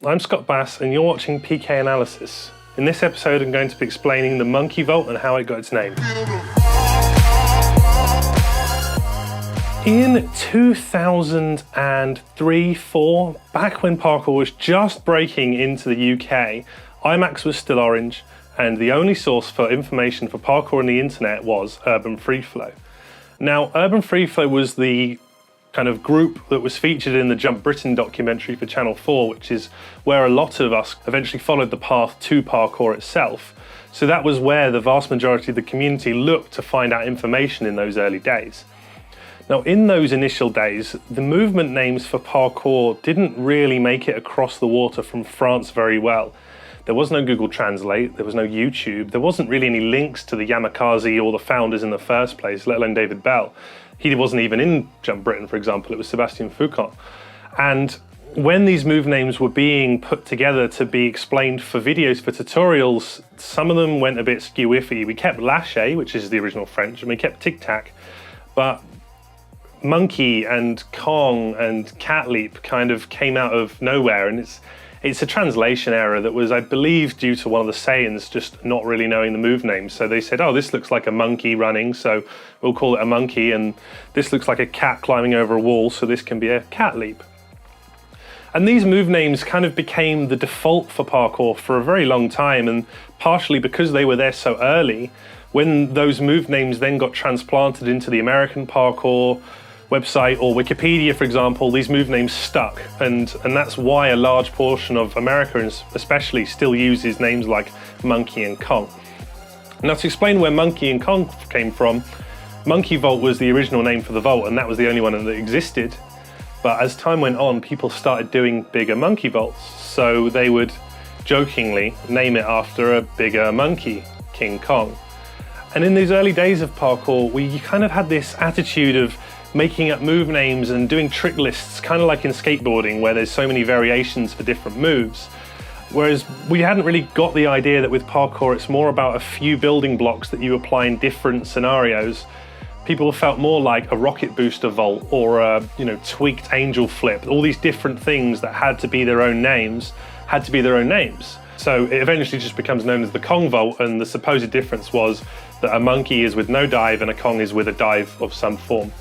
I'm Scott Bass and you're watching PK Analysis. In this episode I'm going to be explaining the monkey vault and how it got its name. In 2003-04, back when parkour was just breaking into the UK, IMAX was still orange and the only source for information for parkour on the internet was Urban Free Flow. Now, Urban Free Flow was the kind of group that was featured in the Jump Britain documentary for Channel 4, which is where a lot of us eventually followed the path to parkour itself. So that was where the vast majority of the community looked to find out information in those early days. Now, in those initial days, the movement names for parkour didn't really make it across the water from France very well. There was no Google Translate, there was no YouTube, there wasn't really any links to the Yamakasi or the founders in the first place, let alone David Bell. He wasn't even in Jump Britain, for example, it was Sébastien Foucault. And when these move names were being put together to be explained for videos, for tutorials, some of them went a bit skew-iffy. We kept Lache, which is the original French, and we kept tic-tac, but monkey and Kong and cat leap kind of came out of nowhere, and it's a translation error that was, I believe, due to one of the Saiyans just not really knowing the move names. So they said, oh, this looks like a monkey running, so we'll call it a monkey, and this looks like a cat climbing over a wall, so this can be a cat leap. And these move names kind of became the default for parkour for a very long time, and partially because they were there so early, when those move names then got transplanted into the American parkour website or Wikipedia, for example, these move names stuck, and that's why a large portion of America especially still uses names like Monkey and Kong. Now, to explain where Monkey and Kong came from, Monkey Vault was the original name for the vault, and that was the only one that existed. But as time went on, people started doing bigger monkey vaults, so they would jokingly name it after a bigger monkey, King Kong. And in these early days of parkour, we kind of had this attitude of making up move names and doing trick lists, kind of like in skateboarding, where there's so many variations for different moves. Whereas we hadn't really got the idea that with parkour, it's more about a few building blocks that you apply in different scenarios. People felt more like a rocket booster vault or a tweaked angel flip. All these different things that had to be their own names had to be their own names. So it eventually just becomes known as the Kong vault, and the supposed difference was that a monkey is with no dive and a Kong is with a dive of some form.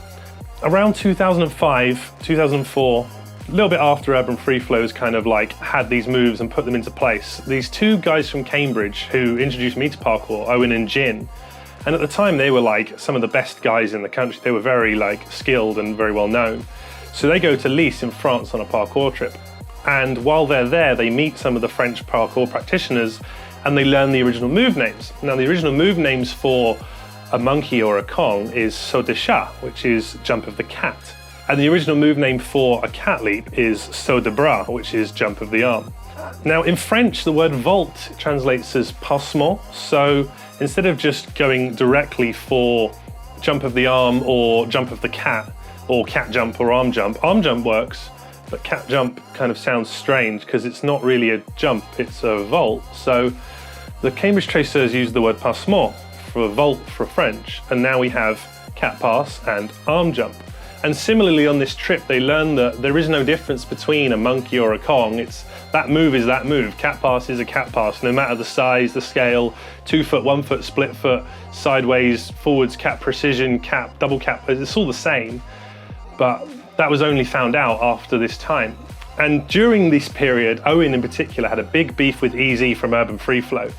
Around 2005, 2004, a little bit after Urban Free Flows kind of like had these moves and put them into place, these two guys from Cambridge who introduced me to parkour, Owen and Jin, and at the time they were like some of the best guys in the country. They were very like skilled and very well known. So they go to Lisses in France on a parkour trip. And while they're there, they meet some of the French parkour practitioners and they learn the original move names. Now, the original move names for a monkey or a Kong is saut de chat, which is jump of the cat. And the original move name for a cat leap is saut de bras, which is jump of the arm. Now, in French, the word vault translates as passement. So instead of just going directly for jump of the arm or jump of the cat, or cat jump or arm jump works, but cat jump kind of sounds strange because it's not really a jump, it's a vault. So the Cambridge tracers used the word passement for vault for French, and now we have Catpass and arm jump. And similarly on this trip, they learned that there is no difference between a monkey or a Kong. It's that move is that move. Catpass is a catpass, no matter the size, the scale, 2 foot, 1 foot, split foot, sideways, forwards, cap precision, cap, double cap, it's all the same. But that was only found out after this time. And during this period, Owen in particular had a big beef with EZ from Urban Free Flow.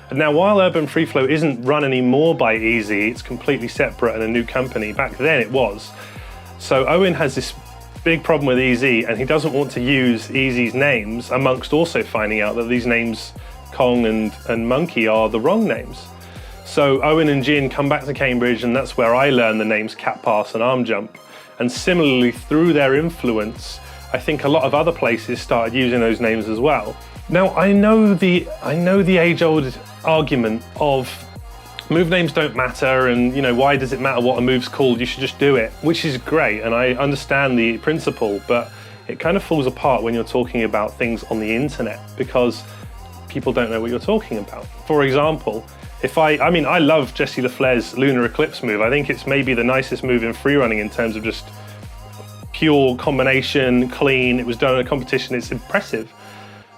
And now, while Urban Free Flow isn't run anymore by EZ, it's completely separate and a new company. Back then it was. So Owen has this big problem with EZ, and he doesn't want to use EZ's names, amongst also finding out that these names, Kong and Monkey, are the wrong names. So Owen and Jin come back to Cambridge, and that's where I learned the names Catpass and Arm Jump. And similarly, through their influence, I think a lot of other places started using those names as well. Now, I know the age-old argument of move names don't matter, and why does it matter what a move's called? You should just do it, which is great, and I understand the principle, but it kind of falls apart when you're talking about things on the internet because people don't know what you're talking about. For example, I love Jesse LaFleur's Lunar Eclipse move. I think it's maybe the nicest move in freerunning in terms of just pure combination, clean. It was done in a competition, it's impressive.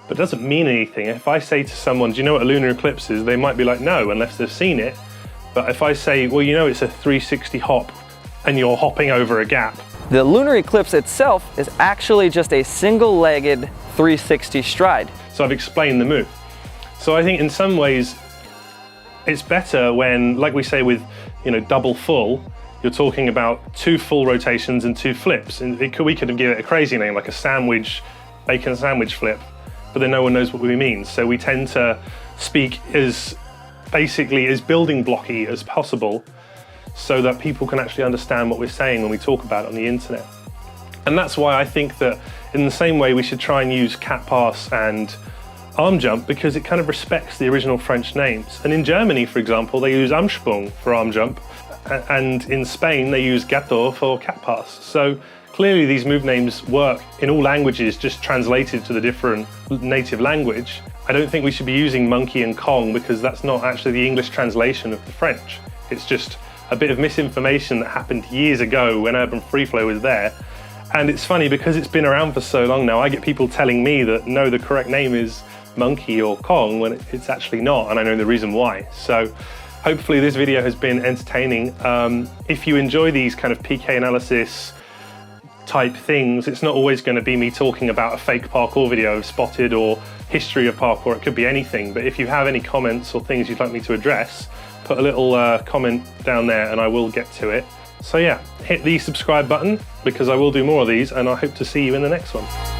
but it doesn't mean anything. If I say to someone, do you know what a lunar eclipse is? They might be like, no, unless they've seen it. But if I say, well, you know, it's a 360 hop and you're hopping over a gap. The lunar eclipse itself is actually just a single-legged 360 stride. So I've explained the move. So I think in some ways, it's better when, like we say with, you know, double full, you're talking about 2 full rotations and 2 flips. And we could give it a crazy name, like a sandwich, bacon sandwich flip, but then no one knows what we mean. So we tend to speak as basically as building blocky as possible so that people can actually understand what we're saying when we talk about it on the internet. And that's why I think that in the same way we should try and use Catpass and arm jump, because it kind of respects the original French names. And in Germany, for example, they use Armsprung for arm jump, and in Spain they use Gato for Catpass. So clearly these move names work in all languages, just translated to the different native language. I don't think we should be using monkey and Kong, because that's not actually the English translation of the French. It's just a bit of misinformation that happened years ago when urban free flow was there. And it's funny, because it's been around for so long now, I get people telling me that no, the correct name is monkey or Kong, when it's actually not, and I know the reason why. So hopefully this video has been entertaining. If you enjoy these kind of PK analysis type things, it's not always going to be me talking about a fake parkour video of Spotted or history of parkour. It could be anything. But if you have any comments or things you'd like me to address, put a little comment down there and I will get to it. So yeah, hit the subscribe button, because I will do more of these, and I hope to see you in the next one.